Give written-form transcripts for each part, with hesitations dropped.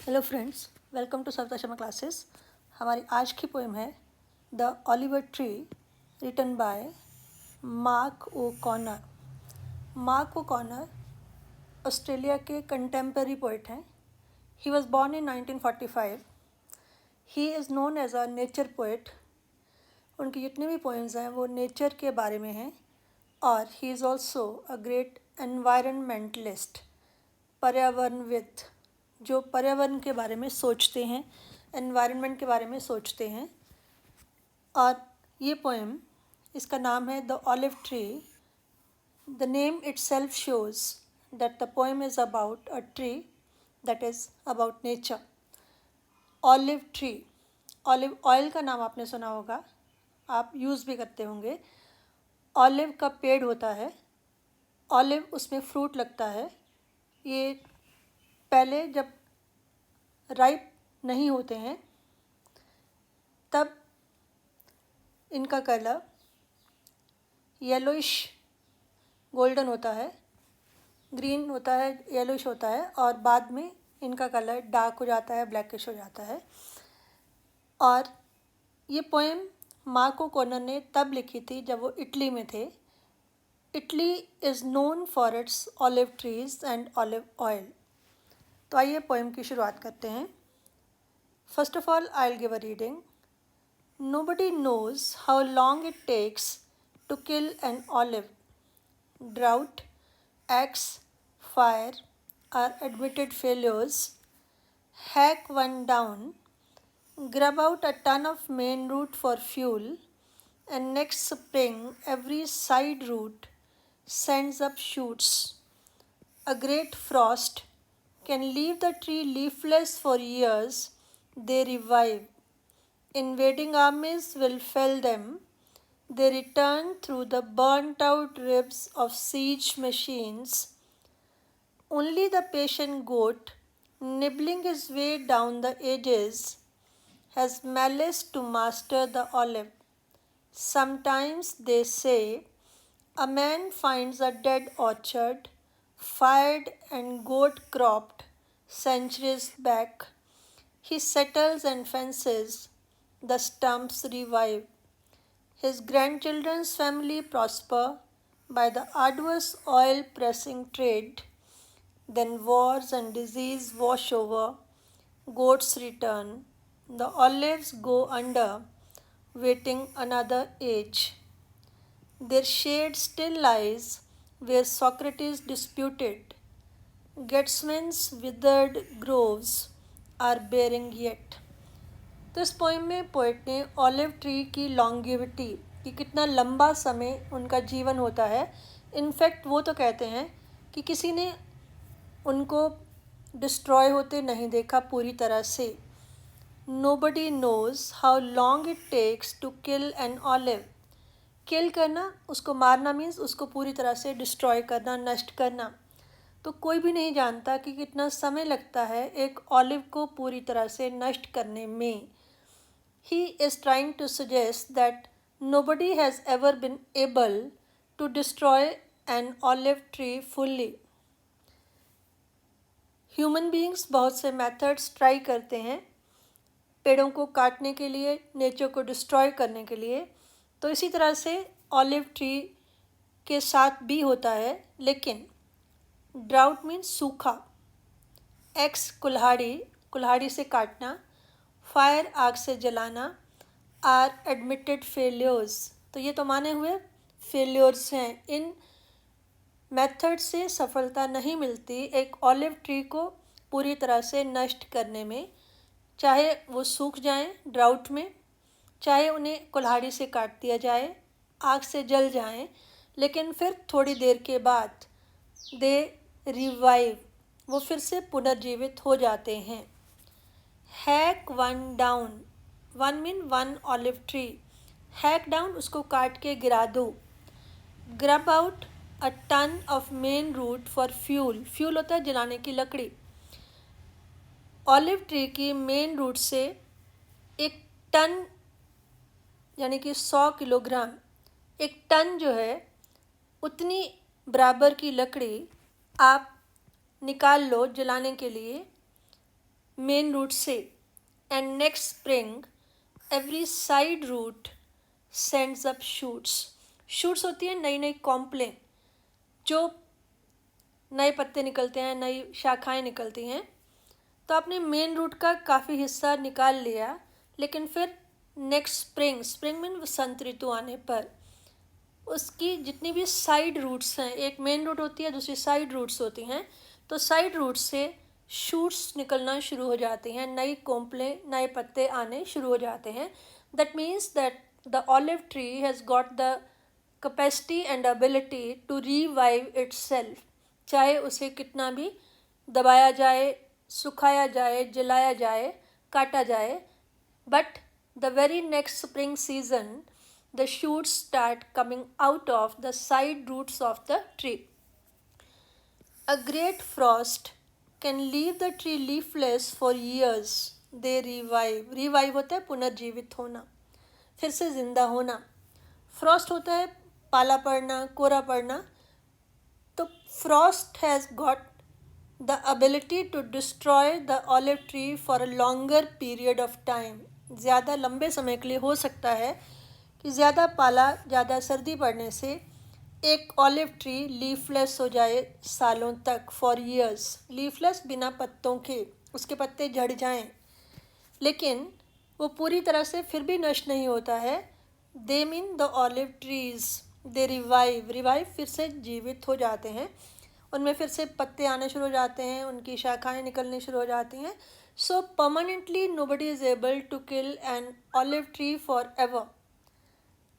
Hello friends, welcome to Savita Sharma classes. हमारी आज की पोएम है the olive tree, written by Mark O'Connor. Mark O'Connor Australia के contemporary poet हैं। He was born in 1945। He is known as a nature poet. उनकी जितने भी poems हैं वो नेचर के बारे में हैं और he is also a great environmentalist, पर्यावरणविद, जो पर्यावरण के बारे में सोचते हैं, एनवायरनमेंट के बारे में सोचते हैं। और ये पोएम, इसका नाम है the olive tree. The name itself shows that the poem is about a tree that is about nature. Olive tree, olive oil का नाम आपने सुना होगा, आप यूज़ भी करते होंगे। ऑलिव का पेड़ होता है, ऑलिव उसमें फ्रूट लगता है। ये पहले जब राइप नहीं होते हैं तब इनका कलर येलोइश गोल्डन होता है, ग्रीन होता है, येलोइश होता है और बाद में इनका कलर डार्क हो जाता है, ब्लैकिश हो जाता है। और ये पोएम मार्क ओ कॉनर ने तब लिखी थी जब वो इटली में थे। Italy is known for its olive trees and olive oil. तो आइए पोएम की शुरुआत करते हैं। First of all I will give a reading. Nobody knows how long it takes to kill an olive. Drought, axe, fire are admitted failures. Hack one down, grub out a ton of main root for fuel, and next spring every side root sends up shoots. A great frost can leave the tree leafless for years. They revive. Invading armies will fell them. They return through the burnt out ribs of siege machines. Only the patient goat, nibbling his way down the edges, has malice to master the olive. Sometimes, they say, a man finds a dead orchard, fired and goat cropped centuries back. He settles and fences. The stumps revive. His grandchildren's family prosper by the arduous oil pressing trade. Then wars and disease wash over. Goats return. The olives go under, waiting another age. Their shade still lies where Socrates disputed. Gethsemane's withered groves are bearing yet. तो इस poem में poet ने olive tree की longevity, कि कितना लंबा समय उनका जीवन होता है। इनफैक्ट वो तो कहते हैं कि किसी ने उनको डिस्ट्रॉय होते नहीं देखा पूरी तरह से। Nobody knows how long it takes to kill an olive. Kill करना, उसको मारना मीन्स उसको पूरी तरह से डिस्ट्रॉय करना, नष्ट करना। तो कोई भी नहीं जानता कि कितना समय लगता है एक ऑलिव को पूरी तरह से नष्ट करने में। He is trying to suggest that nobody has ever been able to destroy an olive tree fully. Human beings बहुत से methods try करते हैं पेड़ों को काटने के लिए, नेचर को डिस्ट्रॉय करने के लिए। तो इसी तरह से ऑलिव ट्री के साथ भी होता है। लेकिन ड्राउट मीन्स सूखा, एक्स कुल्हाड़ी, कुल्हाड़ी से काटना, फायर आग से जलाना, आर एडमिटेड फेल्योर्स, तो ये तो माने हुए फेल्योर्स हैं। इन मेथड से सफलता नहीं मिलती एक ऑलिव ट्री को पूरी तरह से नष्ट करने में, चाहे वो सूख जाएं ड्राउट में, चाहे उन्हें कुल्हाड़ी से काट दिया जाए, आग से जल जाएं, लेकिन फिर थोड़ी देर के बाद दे रिवाइव, वो फिर से पुनर्जीवित हो जाते हैं। Hack one down, one mean one olive tree, hack down उसको काट के गिरा दो। Grub out a ton of main root for fuel, fuel होता है जलाने की लकड़ी। ऑलिव ट्री की मेन रूट से एक टन यानी कि 100 किलोग्राम, एक टन जो है उतनी बराबर की लकड़ी आप निकाल लो जलाने के लिए। मेन रूट से, and next spring every side root sends up shoots. Shoots होती है नई नई कॉम्प्लें, जो नए पत्ते निकलते हैं, नई शाखाएं निकलती हैं। तो आपने मेन रूट का काफ़ी हिस्सा निकाल लिया, लेकिन फिर नेक्स्ट स्प्रिंग, स्प्रिंग मीन वसंत ऋतु आने पर उसकी जितनी भी साइड रूट्स हैं, एक मेन रूट होती है, दूसरी साइड रूट्स होती हैं, तो साइड रूट से शूट्स निकलना शुरू हो जाते हैं, नई कोंपलें, नए पत्ते आने शुरू हो जाते हैं। That means that the olive tree has got the capacity and ability to revive itself. चाहे उसे कितना भी दबाया जाए, सुखाया जाए, जलाया जाए, काटा जाए, but the very next spring season the shoots start coming out of the side roots of the tree. A great frost can leave the tree leafless for years. They revive. Revive होता है पुनर्जीवित होना, फिर से जिंदा होना. Frost होता है पाला पड़ना, कोरा पड़ना. तो frost has got the ability to destroy the olive tree for a longer period of time. ज़्यादा लंबे समय के लिए हो सकता है कि ज़्यादा पाला, ज़्यादा सर्दी पड़ने से एक ऑलिव ट्री लीफलेस हो जाए सालों तक, फॉर ईयर्स. लीफलेस बिना पत्तों के, उसके पत्ते झड़ जाएं, लेकिन वो पूरी तरह से फिर भी नष्ट नहीं होता है. दे mean the olive trees, they revive. Revive फिर से जीवित हो जाते हैं, उनमें फिर से पत्ते आने शुरू हो जाते हैं, उनकी शाखाएं निकलनी शुरू हो जाती हैं. So permanently nobody is able to kill an olive tree forever.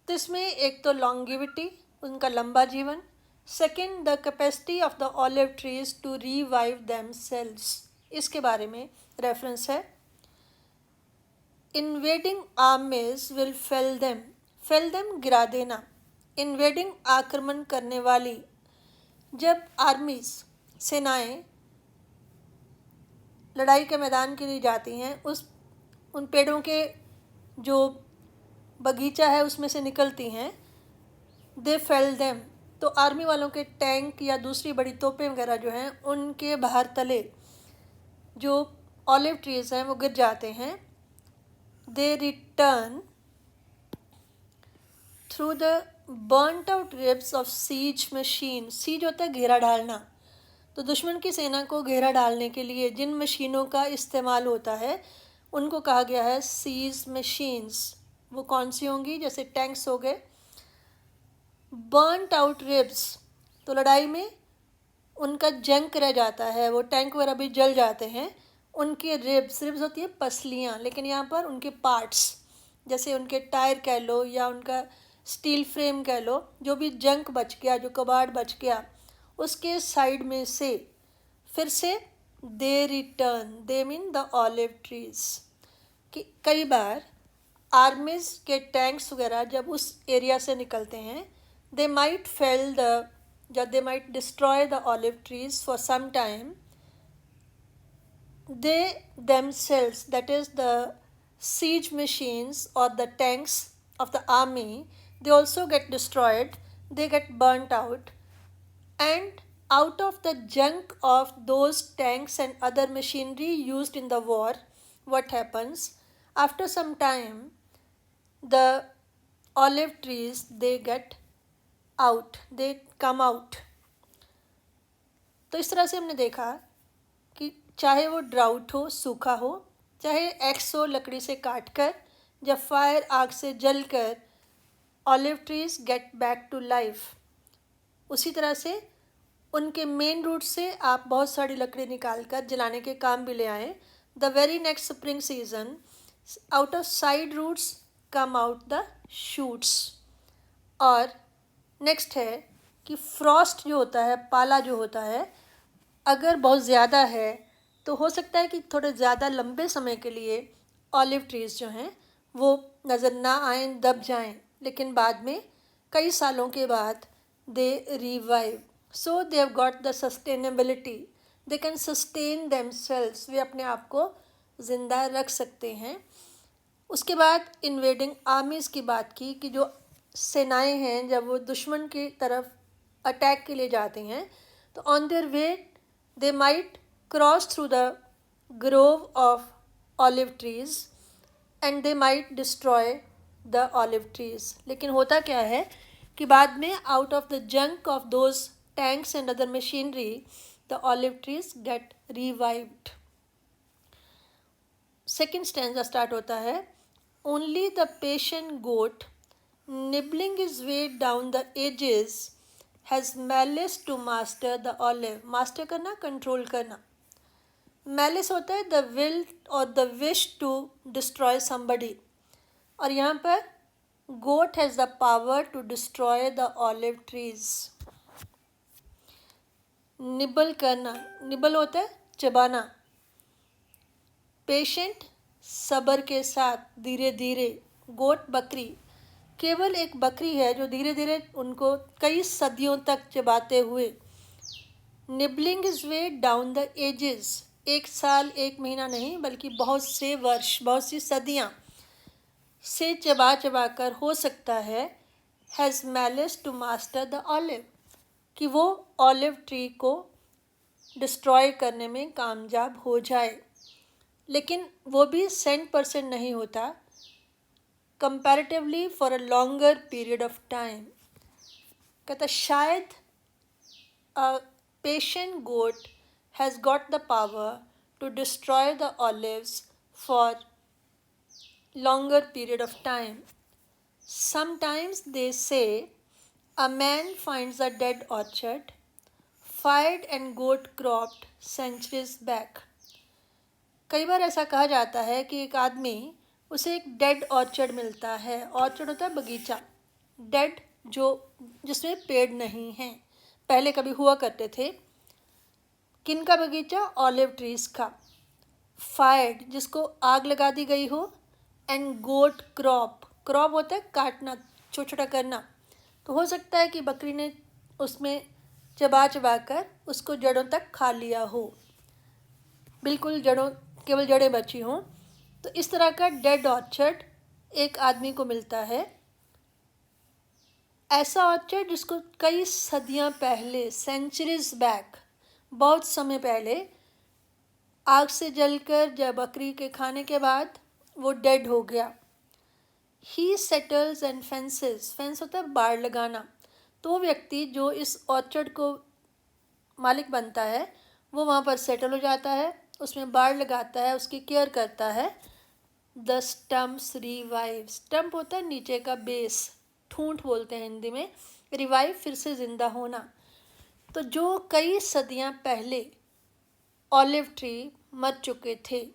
तो इसमें एक तो लॉन्गिविटी, उनका लंबा जीवन. Second, the capacity of the olive trees to revive themselves. इसके बारे में रेफरेंस है. Invading armies will fell them. Fell them गिरा देना. इन्वेडिंग आक्रमण करने वाली. जब आर्मीज, सेनाएं लड़ाई के मैदान के लिए जाती हैं, उन पेड़ों के जो बगीचा है उसमें से निकलती हैं, दे फेल देम. तो आर्मी वालों के टैंक या दूसरी बड़ी तोपें वगैरह जो हैं, उनके बाहर तले जो ऑलिव ट्रीज हैं वो गिर जाते हैं. They return through the burnt out ribs of siege machine. Siege होता है घेरा डालना. तो दुश्मन की सेना को घेरा डालने के लिए जिन मशीनों का इस्तेमाल होता है उनको कहा गया है सीज मशीन्स. वो कौन सी होंगी? जैसे टैंक्स हो गए. बर्नट आउट रिब्स, तो लड़ाई में उनका जंक रह जाता है, वो टैंक वगैरह भी जल जाते हैं. उनके रिब्स, रिब्स होती है पसलियाँ, लेकिन यहाँ पर उनके पार्ट्स, जैसे उनके टायर कह लो या उनका स्टील फ्रेम कह लो, जो भी जंक बच गया, जो कबाड़ बच गया, उसके साइड में से फिर से they return. They mean the olive trees. कि कई बार आर्मीज के टैंक्स वगैरह जब उस एरिया से निकलते हैं, दे माइट फेल द, जब they might destroy the olive trees for some time. They themselves, that is the siege machines or the tanks of the army, they also get destroyed, they get burnt out. And out of the junk of those tanks and other machinery used in the war, what happens? After some time, the olive trees, they get out, they come out. तो इस तरह से हमने देखा कि चाहे वो drought हो, सूखा हो, चाहे एक्स हो लकड़ी से काट कर, जब फायर आग से जल कर olive trees get back to life, उसी तरह से उनके मेन रूट से आप बहुत सारी लकड़ी निकाल कर जलाने के काम भी ले आए. The very next spring season, out of side roots come out the shoots. और नेक्स्ट है कि फ्रॉस्ट जो होता है, पाला जो होता है, अगर बहुत ज़्यादा है तो हो सकता है कि थोड़े ज़्यादा लंबे समय के लिए ऑलिव ट्रीज़ जो हैं वो नज़र ना आएँ, दब जाएं, लेकिन बाद में कई सालों के बाद they revive. So they have got the sustainability, they can sustain themselves. वे अपने आप को ज़िंदा रख सकते हैं. उसके बाद इन्वेडिंग आर्मीज़ की बात की कि जो सेनाएं हैं जब वो दुश्मन की तरफ अटैक के लिए जाते हैं, तो on their way they might cross through the grove of olive trees and they might destroy the olive trees. लेकिन होता क्या है कि बाद में out of the junk of those tanks and other machinery the olive trees get revived. Second stanza start होता है, only the patient goat nibbling his way down the edges has malice to master the olive. master करना, control करना. malice होता है the will or the wish to destroy somebody. और यहाँ पर goat has the power to destroy the olive trees. nibble करना, nibble होता है चबाना. पेशेंट सब्र के साथ धीरे धीरे. गोट बकरी, केवल एक बकरी है जो धीरे धीरे उनको कई सदियों तक चबाते हुए. Nibbling its way down the ages, एक साल एक महीना नहीं बल्कि बहुत से वर्ष, बहुत सी सदियाँ से चबा चबा कर हो सकता है has malice to master the olive, कि वो ऑलिव ट्री को डिस्ट्रॉय करने में कामयाब हो जाए. लेकिन वो भी 100% नहीं होता, comparatively for a longer period of time. कहता शायद a patient goat has got the power to destroy the olives for longer period of time. Sometimes they say a man finds a dead orchard, fired and goat cropped centuries back. कई बार ऐसा कहा जाता है कि एक आदमी उसे एक डेड ऑर्चर्ड मिलता है. ऑर्चर्ड होता है बगीचा, डेड जो जिसमें पेड़ नहीं हैं, पहले कभी हुआ करते थे. किन का बगीचा? ऑलिव ट्रीज़ का. फायर्ड जिसको आग लगा दी गई हो. एंड गोट क्रॉप, क्रॉप होता है काटना, छोटा छोटा करना. तो हो सकता है कि बकरी ने उसमें चबा चबा कर उसको जड़ों तक खा लिया हो, बिल्कुल जड़ों, केवल जड़ें बची हों. तो इस तरह का डेड ऑर्चर्ड एक आदमी को मिलता है. ऐसा ऑर्चर्ड जिसको कई सदियां पहले, सेंचुरीज बैक, बहुत समय पहले आग से जलकर जब बकरी के खाने के बाद वो डेड हो गया. ही सेटल्स एंड फेंसेस, फेंस होता है बाड़ लगाना. तो वो व्यक्ति जो इस ऑर्चर्ड को मालिक बनता है वो वहाँ पर सेटल हो जाता है, उसमें बाड़ लगाता है, उसकी केयर करता है. द स्टम्प्स रिवाइव, स्टम्प होता है नीचे का बेस, ठूंठ बोलते हैं हिंदी में. रिवाइव फिर से ज़िंदा होना. तो जो कई सदियाँ पहले ऑलिव ट्री मर चुके थे,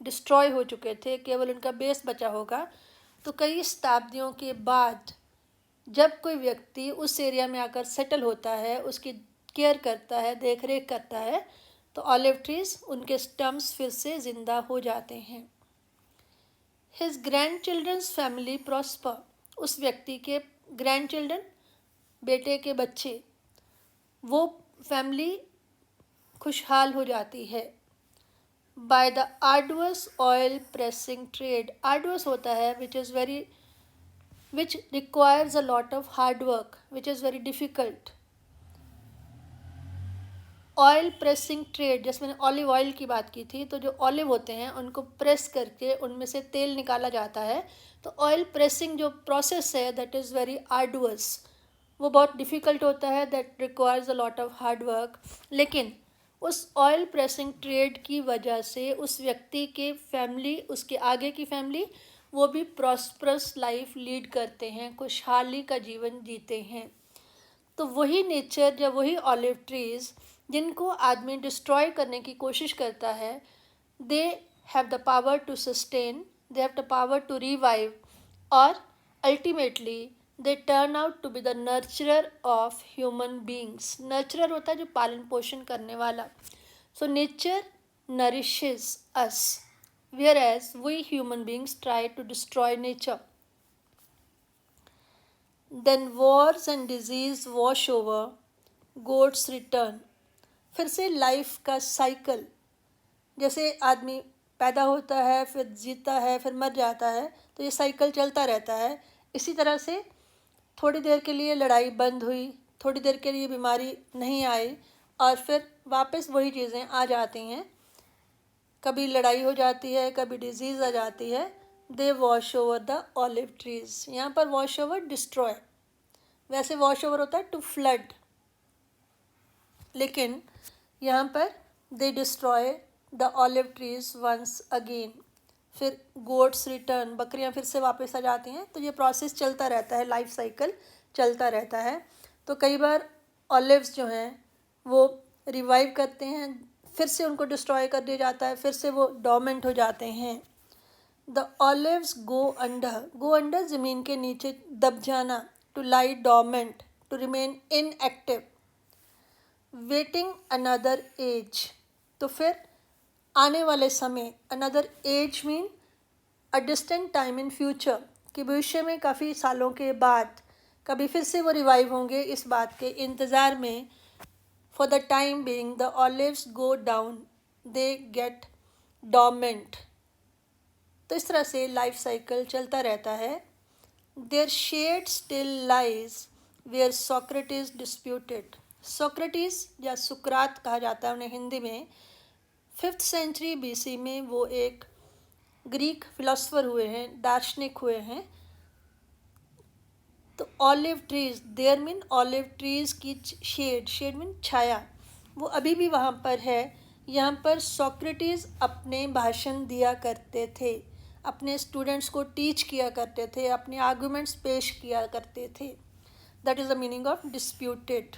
डिस्ट्रॉय हो चुके थे, केवल उनका बेस बचा होगा, तो कई शताब्दियों के बाद जब कोई व्यक्ति उस एरिया में आकर सेटल होता है, उसकी केयर करता है, देख रेख करता है, तो ऑलिव ट्रीज, उनके स्टम्प्स फिर से ज़िंदा हो जाते हैं. His grand children's family prosper, उस व्यक्ति के ग्रैंड चिल्ड्रन, बेटे के बच्चे, वो फैमिली खुशहाल हो जाती है. by the arduous oil pressing trade. arduous होता है which requires a lot of hard work, which is very difficult. Oil pressing trade, जैसे मैंने ऑलिव ऑयल की बात की थी, तो जो ऑलिव होते हैं उनको प्रेस करके उनमें से तेल निकाला जाता है. तो ऑयल प्रेसिंग जो प्रोसेस है दैट इज़ वेरी आर्डुअस, वो बहुत डिफ़िकल्ट होता है, that requires a lot of hard work. लेकिन उस ऑयल प्रेसिंग ट्रेड की वजह से उस व्यक्ति के फैमिली, उसके आगे की फैमिली, वो भी प्रॉस्परस लाइफ लीड करते हैं, खुशहाली का जीवन जीते हैं. तो वही नेचर, जब वही ऑलिव ट्रीज़ जिनको आदमी डिस्ट्रॉय करने की कोशिश करता है, they have the power to sustain, they have the power to revive, और ultimately they turn out to be the nurturer of human beings. Nurturer होता है जो पालन पोषण करने वाला. So nature nourishes us, whereas we human beings try to destroy nature. Then wars and disease wash over, gods return. फिर से life का साइकिल, जैसे आदमी पैदा होता है, फिर जीता है, फिर मर जाता है, तो ये साइकिल चलता रहता है. इसी तरह से थोड़ी देर के लिए लड़ाई बंद हुई, थोड़ी देर के लिए बीमारी नहीं आई, और फिर वापस वही चीज़ें आ जाती हैं. कभी लड़ाई हो जाती है, कभी डिजीज़ आ जाती है, they wash over the olive trees. यहाँ पर वॉश ओवर डिस्ट्रॉय, वैसे वॉश ओवर होता है टू फ्लड, लेकिन यहाँ पर they destroy the olive trees once again. फिर गोट्स रिटर्न, बकरियाँ फिर से वापस आ जाती हैं। तो ये प्रोसेस चलता रहता है, लाइफ साइकिल चलता रहता है। तो कई बार ऑलिव्स जो हैं वो रिवाइव करते हैं, फिर से उनको डिस्ट्रॉय कर दिया जाता है, फिर से वो डोमेंट हो जाते हैं। द ऑलिव्स गो अंडर ज़मीन के नीचे दब जाना, to lie dormant, to remain inactive, waiting another age. तो फिर आने वाले समय, another age mean a distant time in future, कि भविष्य में काफ़ी सालों के बाद कभी फिर से वो रिवाइव होंगे, इस बात के इंतज़ार में। For the time being the olives go down, they get dormant. तो इस तरह से लाइफ साइकिल चलता रहता है। Their shade still lies where Socrates disputed. Socrates या सुकरात कहा जाता है उन्हें हिंदी में। 5th सेंचुरी BC में वो एक ग्रीक फिलोसफर हुए हैं, दार्शनिक हुए हैं। तो olive trees, there mean olive trees की शेड मीन छाया, वो अभी भी वहाँ पर है। यहाँ पर सोक्रेटिस अपने भाषण दिया करते थे, अपने स्टूडेंट्स को टीच किया करते थे, अपने आर्गूमेंट्स पेश किया करते थे। That is the meaning of disputed.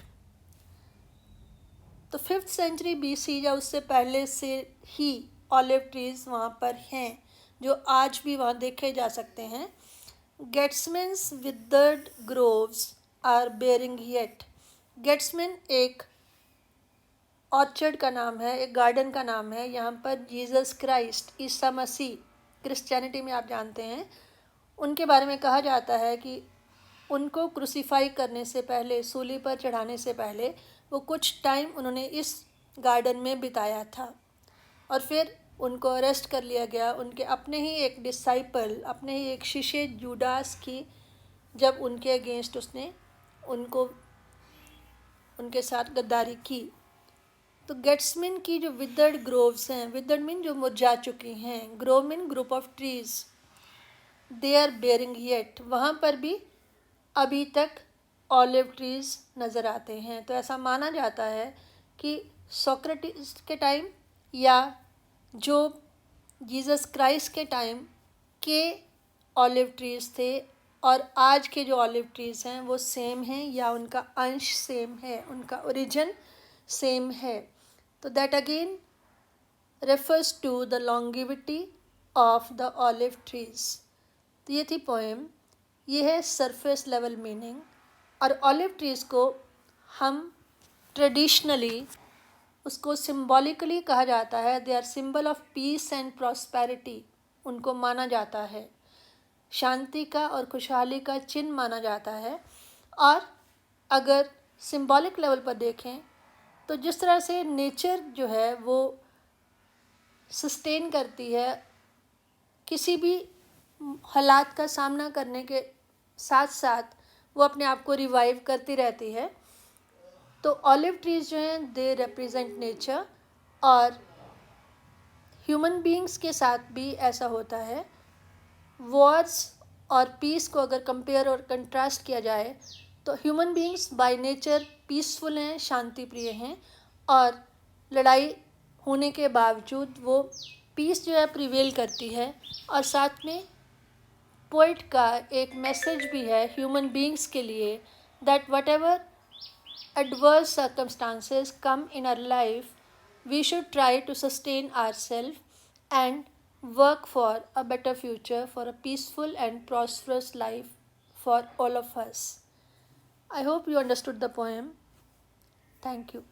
तो 5th सेंचुरी BC या उससे पहले से ही ऑलिव ट्रीज वहाँ पर हैं, जो आज भी वहाँ देखे जा सकते हैं। Gethsemane's withered groves are bearing yet. Gethsemane एक ऑर्चर्ड का नाम है, एक गार्डन का नाम है। यहाँ पर Jesus Christ, Isa Masih, Christianity में आप जानते हैं, उनके बारे में कहा जाता है कि उनको क्रूसीफाई करने से पहले, सूली पर चढ़ाने से पहले, वो कुछ टाइम उन्होंने इस गार्डन में बिताया था और फिर उनको अरेस्ट कर लिया गया। उनके अपने ही एक डिसाइपल, अपने ही एक शिष्य जूडास की, जब उनके अगेंस्ट उसने उनके साथ गद्दारी की। तो गेट्समैन की जो विदर्ड ग्रोव्स हैं, विदर्ड मीन जो मुरझा चुकी हैं, grove mean group of trees, they are bearing yet, वहाँ पर भी अभी तक ऑलिव ट्रीज नज़र आते हैं। तो ऐसा माना जाता है कि सोक्रेटिस के टाइम या जो जीसस क्राइस्ट के टाइम के ऑलिव ट्रीज थे और आज के जो ऑलिव ट्रीज हैं वो सेम हैं, या उनका अंश सेम है, उनका ओरिजिन सेम है। तो that again refers to the longevity of the olive trees. तो ये थी पोएम, ये है सरफेस लेवल मीनिंग। और ऑलिव ट्रीज़ को हम ट्रेडिशनली उसको सिम्बॉलिकली कहा जाता है, they are symbol of peace and prosperity, उनको माना जाता है, शांति का और खुशहाली का चिन्ह माना जाता है। और अगर सिंबॉलिक लेवल पर देखें तो जिस तरह से नेचर जो है वो सस्टेन करती है, किसी भी हालात का सामना करने के साथ साथ वो अपने आप को रिवाइव करती रहती है। तो ऑलिव ट्रीज जो हैं दे रिप्रेजेंट नेचर, और ह्यूमन बीइंग्स के साथ भी ऐसा होता है। वॉर्स और पीस को अगर कंपेयर और कंट्रास्ट किया जाए तो human beings by nature peaceful हैं, शांति प्रिय हैं, और लड़ाई होने के बावजूद वो पीस जो है प्रिवेल करती है। और साथ में पोइट का एक मैसेज भी है ह्यूमन बीइंग्स के लिए, that what ever adverse circumstances come in our life, we should try to sustain ourselves and work for a better future, for a peaceful and prosperous life for all of us. I hope you understood the poem. Thank you.